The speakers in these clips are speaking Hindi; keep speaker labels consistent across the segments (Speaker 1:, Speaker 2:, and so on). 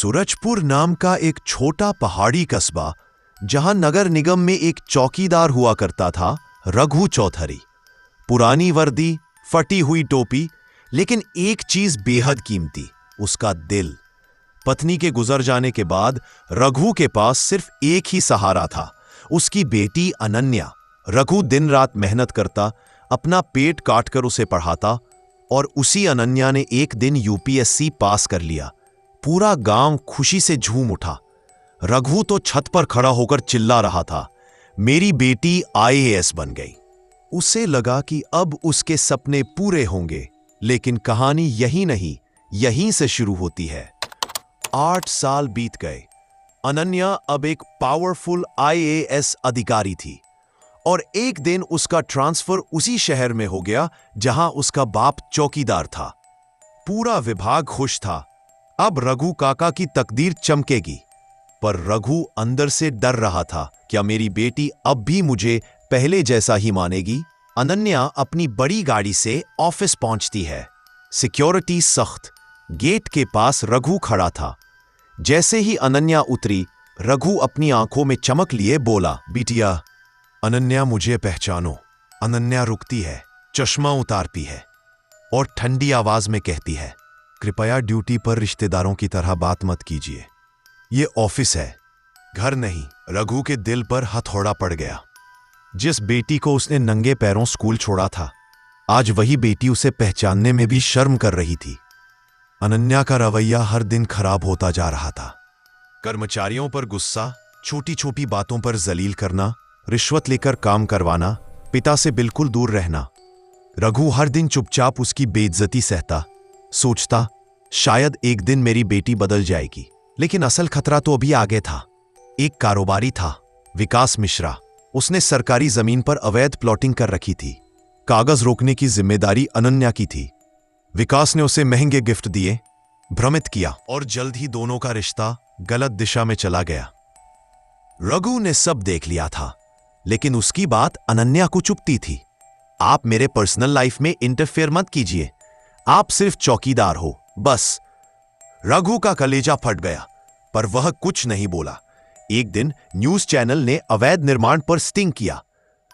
Speaker 1: सूरजपुर नाम का एक छोटा पहाड़ी कस्बा, जहां नगर निगम में एक चौकीदार हुआ करता था, रघु चौधरी। पुरानी वर्दी, फटी हुई टोपी, लेकिन एक चीज बेहद कीमती, उसका दिल। पत्नी के गुजर जाने के बाद रघु के पास सिर्फ एक ही सहारा था, उसकी बेटी अनन्या। रघु दिन रात मेहनत करता, अपना पेट काटकर उसे पढ़ाता, और उसी अनन्या ने एक दिन यूपीएससी पास कर लिया। पूरा गांव खुशी से झूम उठा। रघु तो छत पर खड़ा होकर चिल्ला रहा था, मेरी बेटी आईएएस बन गई। उसे लगा कि अब उसके सपने पूरे होंगे, लेकिन कहानी यही नहीं, यहीं से शुरू होती है। 8 साल बीत गए। अनन्या अब एक पावरफुल आईएएस अधिकारी थी, और एक दिन उसका ट्रांसफर उसी शहर में हो गया जहां उसका बाप चौकीदार था। पूरा विभाग खुश था, अब रघु काका की तकदीर चमकेगी। पर रघु अंदर से डर रहा था, क्या मेरी बेटी अब भी मुझे पहले जैसा ही मानेगी? अनन्या अपनी बड़ी गाड़ी से ऑफिस पहुंचती है। सिक्योरिटी सख्त। गेट के पास रघु खड़ा था। जैसे ही अनन्या उतरी, रघु अपनी आंखों में चमक लिए बोला, बिटिया, अनन्या मुझे पहचानो। अनन्या रुकती है, चश्मा उतारती है, और ठंडी आवाज में कहती है, कृपया ड्यूटी पर रिश्तेदारों की तरह बात मत कीजिए। ये ऑफिस है, घर नहीं। रघु के दिल पर हथौड़ा पड़ गया। जिस बेटी को उसने नंगे पैरों स्कूल छोड़ा था, आज वही बेटी उसे पहचानने में भी शर्म कर रही थी। अनन्या का रवैया हर दिन खराब होता जा रहा था। कर्मचारियों पर गुस्सा, छोटी छोटी बातों पर जलील करना, रिश्वत लेकर काम करवाना, पिता से बिल्कुल दूर रहना। रघु हर दिन चुपचाप उसकी बेइज्जती सहता, सोचता शायद एक दिन मेरी बेटी बदल जाएगी। लेकिन असल खतरा तो अभी आगे था। एक कारोबारी था, विकास मिश्रा। उसने सरकारी जमीन पर अवैध प्लॉटिंग कर रखी थी। कागज रोकने की जिम्मेदारी अनन्या की थी। विकास ने उसे महंगे गिफ्ट दिए, भ्रमित किया, और जल्द ही दोनों का रिश्ता गलत दिशा में चला गया। रघु ने सब देख लिया था, लेकिन उसकी बात अनन्या को चुभती थी। आप मेरे पर्सनल लाइफ में इंटरफेयर मत कीजिए, आप सिर्फ चौकीदार हो, बस। रघु का कलेजा फट गया, पर वह कुछ नहीं बोला। एक दिन न्यूज चैनल ने अवैध निर्माण पर स्टिंग किया।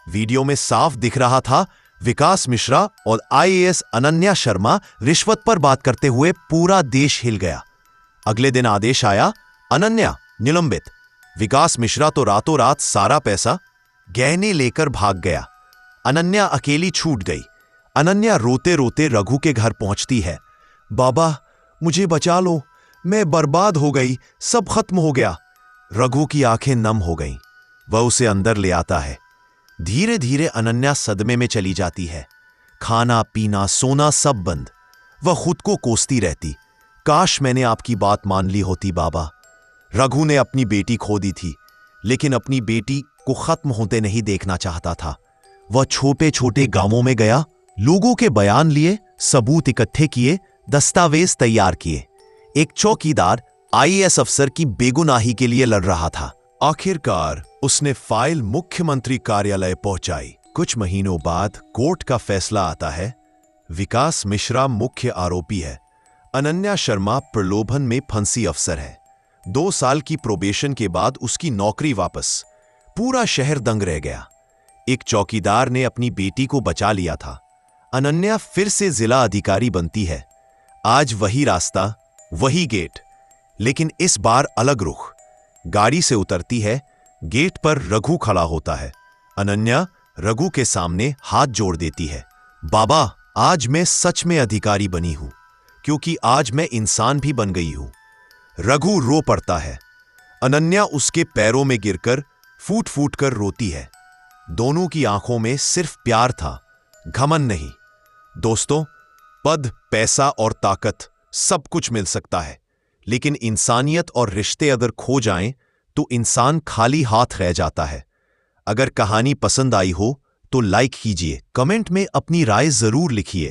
Speaker 1: वीडियो में साफ दिख रहा था, विकास मिश्रा और आईएएस अनन्या शर्मा रिश्वत पर बात करते हुए। पूरा देश हिल गया। अगले दिन आदेश आया, अनन्या निलंबित। विकास मिश्रा तो रातों रात सारा पैसा, गहने लेकर भाग गया। अनन्या अकेली छूट गई। अनन्या रोते रोते रघु के घर पहुंचती है। बाबा, मुझे बचा लो, मैं बर्बाद हो गई, सब खत्म हो गया। रघु की आंखें नम हो गईं। वह उसे अंदर ले आता है। धीरे धीरे अनन्या सदमे में चली जाती है। खाना पीना सोना सब बंद। वह खुद को कोसती रहती, काश मैंने आपकी बात मान ली होती बाबा। रघु ने अपनी बेटी खो दी थी, लेकिन अपनी बेटी को खत्म होते नहीं देखना चाहता था। वह छोटे छोटे गांवों में गया, लोगों के बयान लिए, सबूत इकट्ठे किए, दस्तावेज तैयार किए। एक चौकीदार आईएएस अफसर की बेगुनाही के लिए लड़ रहा था। आखिरकार उसने फाइल मुख्यमंत्री कार्यालय पहुंचाई। कुछ महीनों बाद कोर्ट का फैसला आता है। विकास मिश्रा मुख्य आरोपी है। अनन्या शर्मा प्रलोभन में फंसी अफसर है। 2 साल की प्रोबेशन के बाद उसकी नौकरी वापस। पूरा शहर दंग रह गया। एक चौकीदार ने अपनी बेटी को बचा लिया था। अनन्या फिर से जिला अधिकारी बनती है। आज वही रास्ता, वही गेट, लेकिन इस बार अलग रुख। गाड़ी से उतरती है, गेट पर रघु खड़ा होता है। अनन्या रघु के सामने हाथ जोड़ देती है, बाबा, आज मैं सच में अधिकारी बनी हूं, क्योंकि आज मैं इंसान भी बन गई हूं। रघु रो पड़ता है। अनन्या उसके पैरों में गिरकर फूट फूट कर रोती है। दोनों की आंखों में सिर्फ प्यार था, घमंड नहीं। दोस्तों, पद, पैसा और ताकत सब कुछ मिल सकता है, लेकिन इंसानियत और रिश्ते अगर खो जाएं तो इंसान खाली हाथ रह जाता है। अगर कहानी पसंद आई हो तो लाइक कीजिए, कमेंट में अपनी राय जरूर लिखिए।